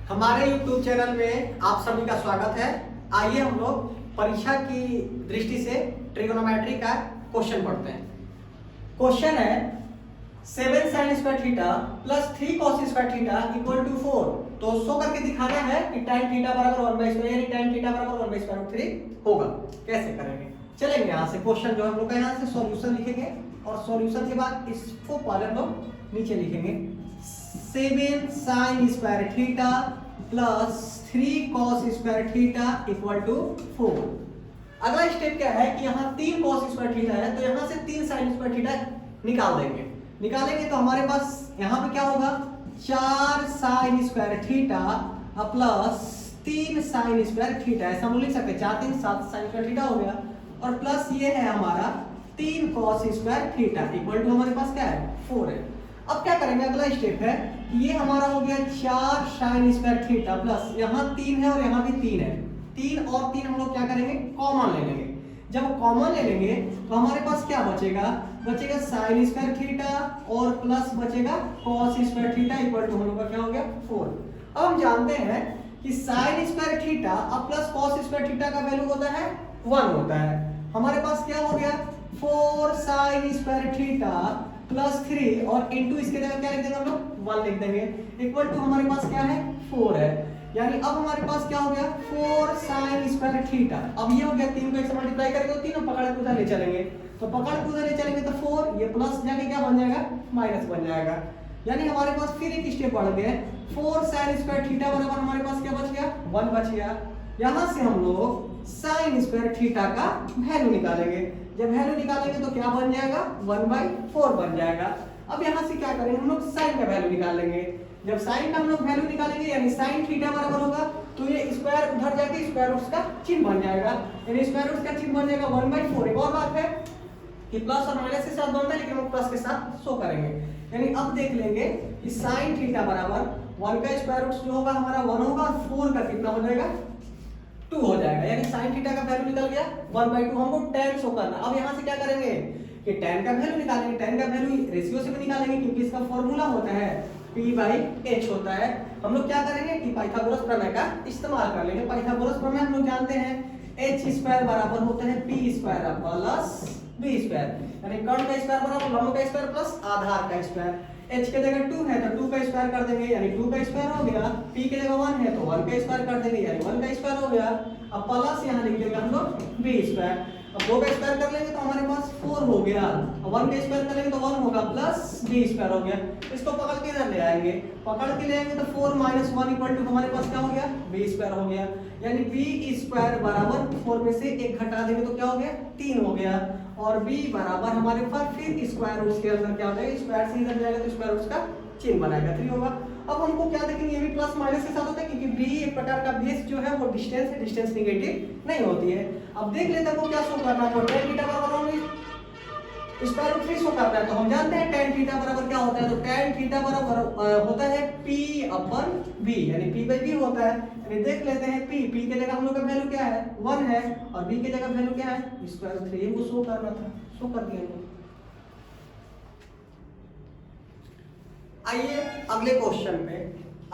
हमारे YouTube channel में आप सभी का स्वागत है। आइए हम लोग परीक्षा की दृष्टि से ट्रिगोनोमेट्री का क्वेश्चन पढ़ते हैं। क्वेश्चन है 7 sin square theta plus 3 cos square theta equal to 4। तो शो करके दिखाना है कि tan थीटा बराबर 1/2 यानी tan थीटा बराबर 1/√3 होगा। कैसे करेंगे, चलेंगे यहाँ से। क्वेश्चन जो हम लोग का यहाँ से सॉल्यूशन लिखेंगे और सॉल्यूशन के बाद इसको पहले हम लोग नीचे लिखेंगे 7 sin square theta plus 3 cos square theta equal to 4। अगला स्टेप क्या है कि यहाँ 3 cos स्क्वायर थीटा है तो यहाँ से 3 sin स्क्वायर थीटा निकालेंगे तो हमारे पास यहाँ पे क्या होगा 4 sin square theta plus 3 sin square theta. ऐसा हम लिख सकते हैं 4 3 7 sin स्क्वायर थीटा हो गया और प्लस ये है हमारा 3 cos square theta equal to हमारे पास क्या है 4 है। अब क्या करेंगे, अगला स्टेप है ये हमारा हो गया 4 sin स्क्वायर थीटा प्लस यहाँ 3 है और यहाँ भी 3 है। 3 और 3 हम लोग क्या करेंगे कॉमन ले लेंगे। जब कॉमन ले लेंगे तो हमारे पास क्या बचेगा sin स्क्वायर थीटा और प्लस बचेगा cos square theta equal to हम लोग का क्या हो गया 4। अब हम जानते हैं कि sin स्क्वायर थीटा अब प्लस cos स्क्वायर थीटा का वैल्यू होता है 1 होता है। हमारे पास क्या हो गया 4 sin स्क्वायर थीटा प्लस 3 और इंटू इसके जगह क्या लिख देंगे हम लोग 1 लिख देंगे इक्वल टू हमारे पास क्या है 4 है। यानी अब हमारे पास क्या हो गया 4 sin स्क्वायर थीटा। अब ये हो गया 3 को 1 से मल्टीप्लाई करेंगे तो तीनों पकड़ के उधर ले चलेंगे तो पकड़ के उधर ले चलेंगे तो 4 ये प्लस जाके क्या बन जाएगा माइनस बन जाएगा। यानी हमारे पास फिर एक स्टेप बढ़ गया 4 sin स्क्वायर थीटा बराबर हमारे पास क्या बच गया 1 बच गया। यहां से हम लोग sin स्क्वायर थीटा का वैल्यू निकालेंगे। जब वैल्यू निकालेंगे तो क्या बन जाएगा 1/4 बन जाएगा। अब यहाँ से क्या करेंगे हम लोग sin का वैल्यू निकालेंगे। जब sin का हम लोग वैल्यू निकालेंगे यानी sin थीटा बराबर होगा तो ये स्क्वायर उधर जाके स्क्वायर रूट का चिन्ह बन जाएगा यानी स्क्वायर रूट का चिन्ह बन जाएगा 1/4। एक और बात है कि प्लस और माइनस के साथ बनता है लेकिन हम प्लस के साथ शो करेंगे। यानी अब देख लेंगे कि sin थीटा बराबर 1 का स्क्वायर रूट जो होगा हमारा 1 होगा और 4 का कितना हो जाएगा 2 हो जाएगा। यानी sin थीटा का वैल्यू निकल गया 1/2। हमको tan शो करना। अब यहाँ से क्या करेंगे कि tan का वैल्यू निकालेंगे। tan का वैल्यू रेशियो से भी निकालेंगे क्योंकि इसका फार्मूला होता है p/h होता है। हम लोग क्या करेंगे कि पाइथागोरस प्रमेय का इस्तेमाल कर लेंगे। पाइथागोरस प्रमेय हम लोग जानते हैं h² बराबर होता है p² प्लस b²। यानी कर्ण का स्क्वायर बराबर लंब का स्क्वायर प्लस आधार का स्क्वायर। h के जगह 2 है तो 2 का स्क्वायर कर देंगे यानी 2 का स्क्वायर हो गया। p के जगह 1 है तो 1 का स्क्वायर कर देंगे यानी 1 का स्क्वायर हो गया। अब प्लस यहाँ लिख देंगे हम लोग b²। अब 2 का स्क्वायर कर लेंगे तो हमारे पास 4 हो गया। अब 1 का स्क्वायर करेंगे तो 1 होगा प्लस b² हो गया। इसको पकड़ के इधर ले आएंगे। पकड़ के ले आएंगे तो 4 - 1 इक्वल टू हमारे पास क्या हो गया b² हो गया। यानी b² बराबर 4 में से 1 घटा देंगे तो क्या हो गया 3 हो गया। और b बराबर हमारे पास फिर स्क्वायर रूट के अंदर क्या हो जाएगा स्क्वायर से इधर जाएगा तो स्क्वायर रूट का चिन्ह बनाएगा 3 होगा। अब हमको क्या देखेंगे ये भी प्लस माइनस के साथ होता है क्योंकि b एक प्रकार का बेस जो है वो डिस्टेंस है, डिस्टेंस नेगेटिव नहीं होती है। अब देख लेते हैं वो क्या शो करना है। tan थीटा बराबर स्क्वायर रूट 3 शो करता है तो हम जानते हैं tan थीटा बराबर क्या होता है। तो tan थीटा बराबर होता है p/b यानी p/b होता है। यानी देख लेते हैं p के जगह हम लोग का वैल्यू क्या है 1 है और b के जगह वैल्यू क्या है स्क्वायर रूट 3 वो शो करना था, शो कर दिया हमने। आइए अगले क्वेश्चन पे।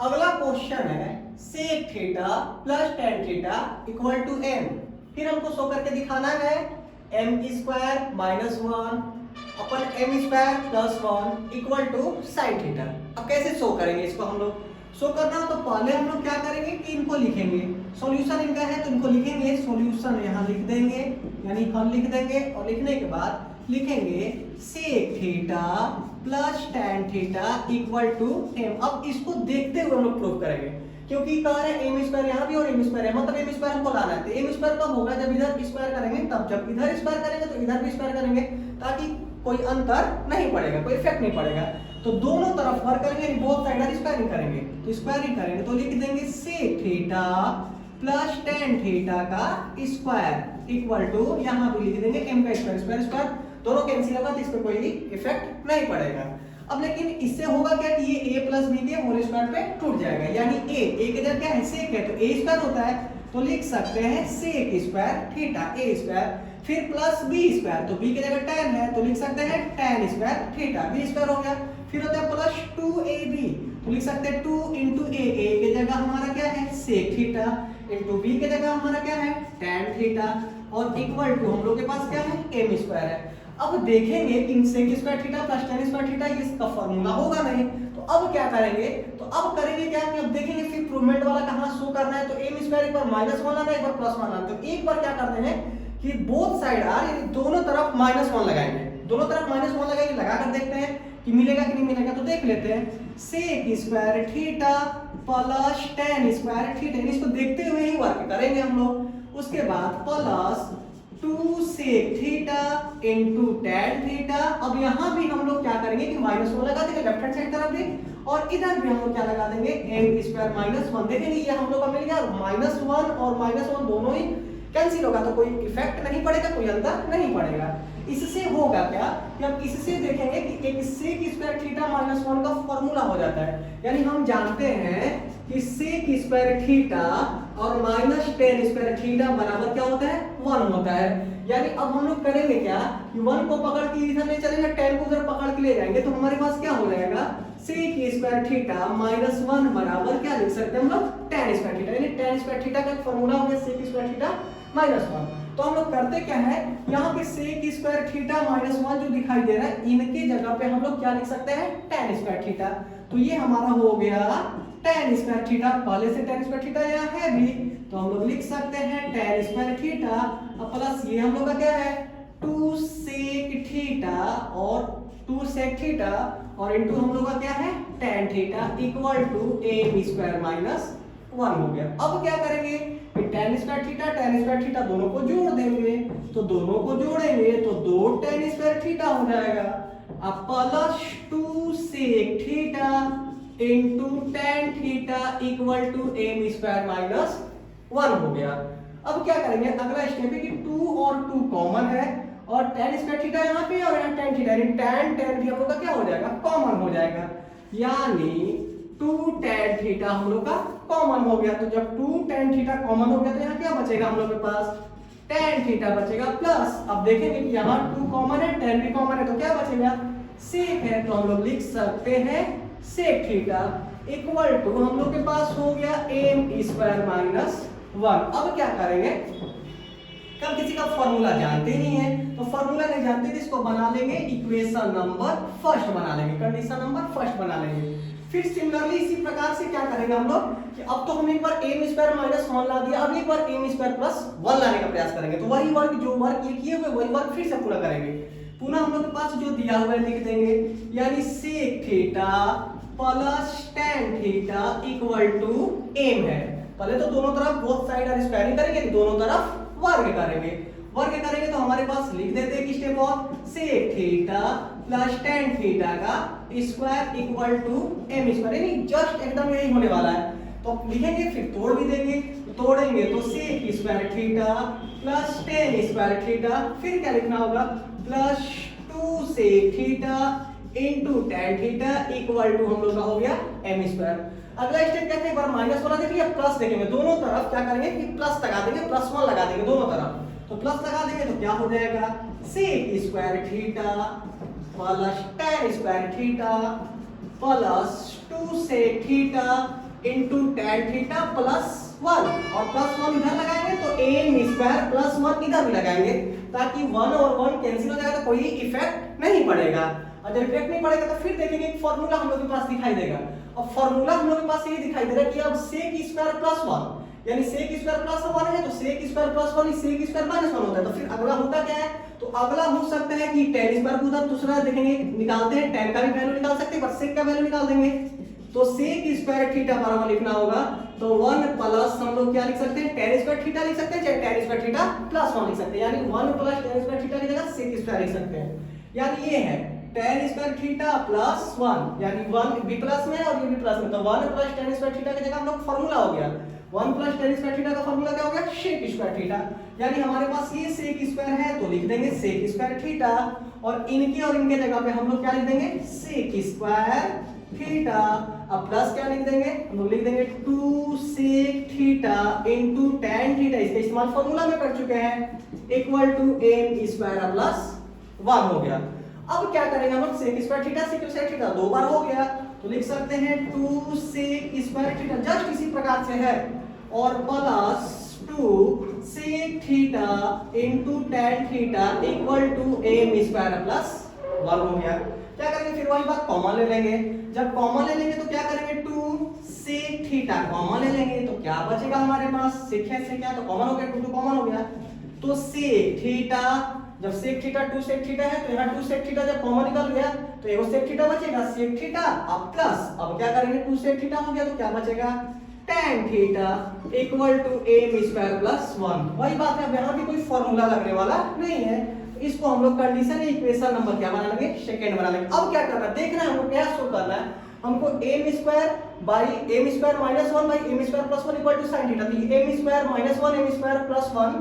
अगला क्वेश्चन है sec theta plus tan theta equal to m। फिर हमको शो करके दिखाना है m² - 1 अपन m² plus 1 equal to sin theta. अब कैसे शो करेंगे इसको हम लोग शो करना हो तो पहले हम लोग क्या करेंगे कि इनको लिखेंगे। सॉल्यूशन इनका है तो इनको लिखेंगे। सॉल्यूशन यहाँ लिख देंगे यानी हम लिख देंगे और लिखने के बाद लिखेंगे sec theta plus tan theta equal to m। अब इसको देखते हुए हम लोग प्रूव करेंगे क्योंकि कह रहे हैं m² यहाँ भी और m² है मतलब m² हमको लाना है। तो m² कब होगा जब इधर स्क्वायर करेंगे तब, जब इधर स्क्वायर करेंगे तो इधर भी स्क्वायर करेंगे ताकि कोई अंतर नहीं पड़ेगा, कोई इफेक्ट नहीं पड़ेगा। तो दोनों तरफ वर्क करेंगे यानी बोथ साइड स्क्वायरिंग करेंगे तो स्क्वायरिंग करेंगे तो लिख देंगे sec theta plus tan theta का स्क्वायर इक्वल टू यहाँ भी लिख देंगे m का स्क्वायर। स्क्वायर स्क्वायर दोनों कैंसिल होगा तो इस पर कोई इफेक्ट नहीं पड़ेगा। अब लेकिन इससे होगा क्या कि ये a प्लस b के होल स्क्वायर पे टूट जाएगा यानी a के जगह क्या है sec है तो a² होता है तो लिख सकते हैं sec स्क्वायर थीटा a²। फिर प्लस b² तो b के जगह tan है तो लिख सकते हैं tan स्क्वायर थीटा b² हो गया। फिर होता है प्लस 2ab तो लिख सकते हैं 2 × a के जगह हमारा सेक थीटा इंटू बी के जगह हमारा क्या है tan थीटा और इक्वल टू हम लोग के पास क्या है m स्क्वायर है। अब देखेंगे कि sec square theta plus tan square theta इसका फॉर्मूला होगा नहीं, तो अब क्या करेंगे, तो अब करेंगे क्या कि अब देखेंगे फिर इम्प्रूवमेंट वाला कहां शो करना है, तो m स्क्वायर एक बार -1 आना है, एक बार +1 आना है। तो एक बार क्या करते हैं कि बोथ साइड आर यानी दोनों तरफ -1 लगाएंगे, दोनों तरफ -1 लगाएंगे, लगाकर देखते हैं कि मिलेगा कि नहीं मिलेगा। तो देख लेते हैं sec square theta plus tan square theta, इसको देखते हुए ही वर्क करेंगे हम लोग। उसके बाद plus 2 sec theta into tan theta. अब यहां भी हम लोग क्या करेंगे कि -1 लगा देंगे लेफ्ट हैंड साइड तरफ भी, और इधर भी हम लोग क्या लगा देंगे m स्क्वायर -1। देखेंगे ये हम लोग का मिल गया, -1 और -1 दोनों ही कैंसिल होगा, तो कोई इफेक्ट नहीं पड़ेगा, कोई अंतर नहीं पड़ेगा। इससे होगा क्या कि हम इससे देखेंगे कि एक सेक स्क्वायर थीटा -1 का फॉर्मूला हो जाता है, यानी हम जानते हैं कि सेक स्क्वायर थीटा और -tan स्क्वायर थीटा बराबर क्या होता है 1 होता है। यानी अब हम लोग करेंगे क्या कि 1 को पकड़ के इधर ले चलेंगे, tan को उधर पकड़ के ले जाएंगे, तो हमारे पास क्या हो जाएगा सेक स्क्वायर थीटा -1 बराबर क्या लिख सकते हैं हम लोग tan स्क्वायर थीटा, यानी tan स्क्वायर थीटा का फॉर्मूला हो गया सेक स्क्वायर थीटा -1। तो हम लोग करते क्या है, यहाँ पे सेक स्क्वायर थीटा -1 जो दिखाई दे रहा है इनके जगह पे हम लोग क्या लिख सकते हैं tan स्क्वायर थीटा। तो ये हमारा हो गया tan स्क्वायर थीटा, पहले से tan स्क्वायर थीटा यहाँ है भी, तो हम लोग लिख सकते हैं tan स्क्वायर थीटा प्लस ये हम लोग का क्या है 2 सेक थीटा और 2 सेक थीटा और इनटू हम लोग का क्या है tan theta equal to m square -1 हो गया। अब क्या करेंगे tan स्क्वायर थीटा दोनों को जोड़ देंगे, तो दोनों को जोड़ेंगे तो 2 tan स्क्वायर थीटा हो जाएगा, अब plus 2 sec theta into tan theta equal to m square -1 हो गया। अब क्या करेंगे, अगला स्टेप है कि 2 और 2 कॉमन है और tan स्क्वायर थीटा यहाँ पे और यहाँ tan थीटा, यानी tan भी हम लोग का क्या हो जाएगा कॉमन हो जाएगा, यानी 2 tan थीटा हम लोग का कॉमन हो गया। तो जब 2 tan थीटा कॉमन हो गया तो यहाँ क्या बचेगा हम लोग के पास tan थीटा बचेगा प्लस, अब देखेंगे कि यहाँ 2 कॉमन है tan भी कॉमन है, तो क्या बचेगा सेक है, तो हम लोग लिख सकते हैं सेक थीटा इक्वल टू हम लोग के पास हो गया m स्क्वायर -1। अब क्या करेंगे, कब किसी का फॉर्मूला जानते ही नहीं है, तो फॉर्मूला नहीं जानते तो इसको बना लेंगे इक्वेशन नंबर फर्स्ट बना लेंगे, कंडीशन नंबर फर्स्ट बना लेंगे। फिर सिमिलरली इसी प्रकार से क्या करेंगे हम लोग कि अब तो हम एक बार m स्क्वायर -1 ला दिया, अब एक बार m स्क्वायर +1 लाने का प्रयास करेंगे, तो वही वर्क जो वर्क ये किए हुए वही वर्क फिर से पूरा करेंगे। पुनः हम लोग के पास जो दिया हुआ है लिख देंगे, यानी sec theta plus tan theta equal to m है। पहले तो दोनों तरफ बोथ साइड आर स्क्वायरिंग करेंगे, दोनों तरफ वर्ग करेंगे तो हमारे पास लिख देते हैं कि step of sec theta plus tan theta का square equal to m square, यानी जस्ट एकदम यही होने वाला है। तो लिखेंगे फिर तोड़ भी देंगे, तोड़ेंगे तो sec square theta plus tan square theta, फिर क्या लिखना होगा plus 2 sec theta into tan theta equal to हम लोग का हो गया m स्क्वायर। अगला स्टेप क्या है, एक बार -1 देख लिया प्लस देखेंगे, दोनों तरफ क्या करेंगे कि प्लस लगा देंगे, +1 लगा देंगे दोनों तरफ, तो प्लस लगा देंगे तो क्या हो जाएगा sec square theta plus tan square theta plus 2 sec theta into tan theta +1 और +1 इधर लगाएंगे तो m स्क्वायर +1 इधर भी लगाएंगे, ताकि 1 और 1 कैंसिल हो जाएगा, तो कोई इफेक्ट नहीं पड़ेगा। और जब इफेक्ट नहीं पड़ेगा तो फिर देखेंगे एक फार्मूला हम लोग के पास दिखाई देगा, और फार्मूला हम लोग के पास ये दिखाई दे रहा है कि अब सेक स्क्वायर +1 यानी सेक स्क्वायर +1 है, तो सेक स्क्वायर +1 सेक स्क्वायर -1 होता है, तो फिर अगला होता क्या है, तो अगला हो सकता है कि tan स्क्वायर को उधर दूसरा देखेंगे निकालते हैं, tan का भी वैल्यू निकाल सकते हैं पर सेक का वैल्यू निकाल देंगे, तो सेक स्क्वायर थीटा बराबर लिखना होगा तो 1 प्लस हम लोग क्या लिख सकते हैं tan स्क्वायर थीटा लिख सकते हैं, चाहे tan स्क्वायर थीटा +1 लिख सकते हैं, यानी 1 प्लस tan स्क्वायर थीटा की जगह सेक स्क्वायर लिख सकते हैं, यानी ये है tan स्क्वायर थीटा +1 यानी 1 भी प्लस में और ये भी प्लस में, तो 1 प्लस tan स्क्वायर थीटा की जगह हम लोग फार्मूला हो गया 1 प्लस tan स्क्वायर थीटा का फार्मूला क्या हो गया सेक स्क्वायर थीटा, यानी हमारे पास ये सेक स्क्वायर है तो लिख देंगे सेक स्क्वायर थीटा, और इनके जगह पे हम लोग क्या लिख देंगे सेक स्क्वायर थीटा, अब प्लस क्या लिख देंगे हम लोग लिख देंगे 2 sec theta into tan theta, इसका इस्तेमाल फार्मूला में कर चुके हैं equal to m square plus 1 हो गया। अब क्या करेंगे हम लोग sec square theta sec square theta दो बार हो गया, तो लिख सकते हैं 2 सेक स्क्वायर थीटा, जस्ट इसी प्रकार से है और plus 2 sec theta into tan theta equal to m square plus 1 हो गया। क्या करेंगे फिर वही बात कॉमन ले लेंगे। जब कॉमन ले लेंगे तो क्या करेंगे 2 sec थीटा कॉमन ले लेंगे तो क्या बचेगा हमारे पास sec है sec क्या तो कॉमन हो गया 2 कॉमन हो गया तो sec थीटा जब sec थीटा 2 sec थीटा है तो यहाँ 2 sec थीटा जब कॉमन निकल गया तो एगो sec थीटा बचेगा sec थीटा अब प्लस अब क्या करेंगे 2 sec थीटा हो गया तो क्या बचेगा tan theta equal to m square plus 1। वही बात है अब यहाँ भी कोई फॉर्मूला लगने वाला नहीं है इसको हम लोग कंडीशन इक्वेशन नंबर क्या बना लेंगे सेकंड बना लेंगे। अब क्या करना है देखना है हमको क्या शो करना है हमको m square by m square minus 1 by m square plus 1 equal to sin theta तो ये m square minus 1 m square plus 1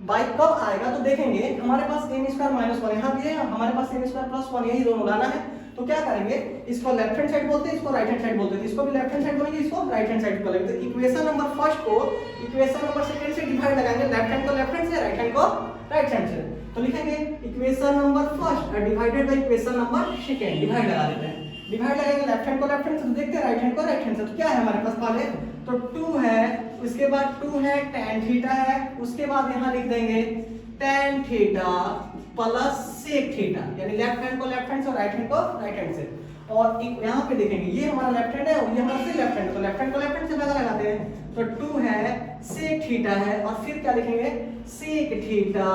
by कब आएगा तो देखेंगे हमारे पास m स्क्वायर माइनस 1 यहाँ भी है हमारे पास m स्क्वायर प्लस 1 यही दोनों लाना है तो क्या करेंगे इसको लेफ्ट हैंड साइड बोलते हैं इसको राइट हैंड साइड बोलते हैं इसको भी लेफ्ट हैंड साइड बोलेंगे इसको राइट हैंड साइड बोलेंगे। तो इक्वेशन नंबर फर्स्ट को इक्वेशन नंबर सेकंड से डिवाइड लगाएंगे लेफ्ट हैंड को लेफ्ट हैंड से राइट हैंड को राइट हैंड से तो लिखेंगे equation number first divided by equation number second divide लगा देते हैं डिवाइड लगाएंगे लेफ्ट हैंड को लेफ्ट हैंड से तो देखते हैं राइट हैंड को राइट हैंड से तो क्या है हमारे पास पहले तो 2 है उसके बाद 2 है tan थीटा है उसके बाद यहाँ लिख देंगे tan theta plus sec theta यानी लेफ्ट हैंड को लेफ्ट हैंड से और राइट हैंड को राइट हैंड से और यहाँ पे देखेंगे ये हमारा लेफ्ट हैंड है और ये हमारा फिर लेफ्ट हैंड तो लेफ्ट हैंड को लेफ्ट हैंड से लगा लगाते हैं तो 2 है sec थीटा है और फिर क्या लिखेंगे sec थीटा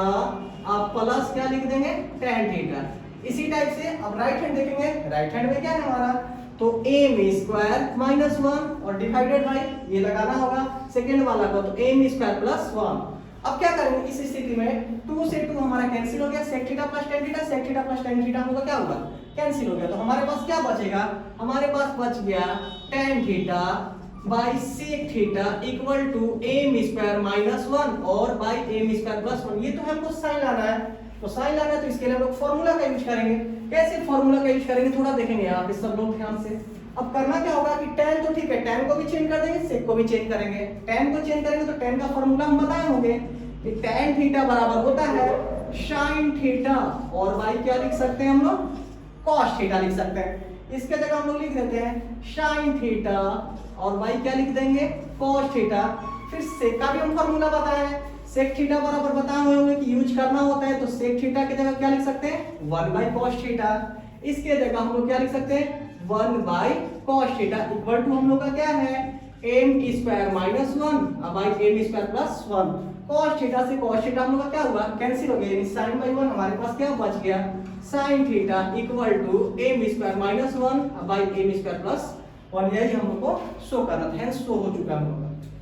अब प्लस क्या लिख देंगे tan थीटा। इसी टाइप से अब राइट हैंड देखेंगे राइट हैंड में क्या है हमारा तो m स्क्वायर माइनस 1 और डिवाइडेड बाय ये लगाना होगा सेकंड वाला को तो m स्क्वायर प्लस 1। अब क्या करेंगे इस स्थिति में 2 से 2 हमारा कैंसिल हो गया sec theta plus tan theta sec theta plus tan theta होगा क्या होगा कैंसिल हो गया तो हमारे पास क्या बचेगा हमारे पास बच गया tan theta by sec theta equal to m square minus 1 और बाय m स्क्वायर प्लस 1। ये तो हमको साइन लाना है तो साइन लाना है तो इसके लिए हम लोग फार्मूला का यूज करेंगे। कैसे फार्मूला का यूज करेंगे थोड़ा देखेंगे यहाँ पे सब लोग ध्यान से। अब करना क्या होगा कि tan तो ठीक है tan को भी चेंज कर देंगे sec को भी चेंज करेंगे। tan को चेंज करेंगे तो tan का फार्मूला हम बताए होंगे कि tan थीटा बराबर होता है sin थीटा और बाई क्या लिख सकते हैं हम लोग cos थीटा लिख सकते हैं। इसके जगह हम लोग लिख देते हैं sin थीटा और बाई क्या लिख देंगे cos थीटा। फिर sec का भी हम फार्मूला बताए हैं sec थीटा बराबर बताए हुए होंगे कि यूज करना होता है तो sec थीटा की जगह क्या लिख सकते हैं 1 बाई cos थीटा। इसके जगह हम लोग क्या लिख सकते हैं 1 by cos theta equal to हम लोग का क्या है m square minus 1 by m square plus 1। cos theta से cos थीटा हम लोग का क्या हुआ कैंसिल हो गया यानी sin बाई 1 हमारे पास क्या बच गया sin theta equal to m square minus 1 by m square plus 1। यही हम लोग को शो करना था शो हो चुका हम लोग का।